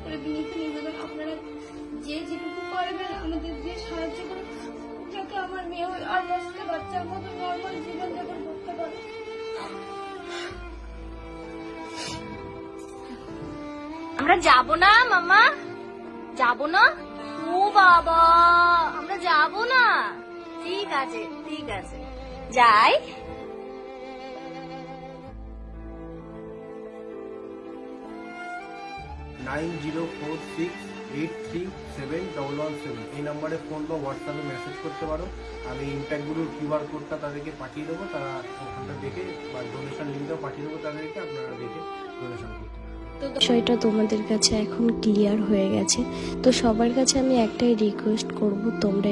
করে বিনীত নিবেদন, আপনারা যে যেটুকু পারবেন আমাদের যে সাহায্য করুন, যাতে আমার মেয়ে আর দশটা বাচ্চার মতো নর্মাল জীবনযাপন করতে পারে। আমরা যাব না মামা, যাব না? ও বাবা, আমরা যাব না। ঠিক আছে ঠিক আছে, যাই। $9046837117 এই নাম্বারে ফোন বা হোয়াটসঅ্যাপে মেসেজ করতে পারো। আমি ইম্প্যাক্টগুলোর কিউআর কোডটা তাদেরকে পাঠিয়ে দেবো, তারা ওখানটা দেখে বা ডোনেশন লিঙ্কটাও পাঠিয়ে দেবো তাদেরকে, আপনারা দেখে ডোনেশন করতে পারেন। বিষয়টা তোমাদের কাছে এখন ক্লিয়ার হয়ে গেছে। তো সবার কাছে আমি একটাই রিকোয়েস্ট করব, তোমরা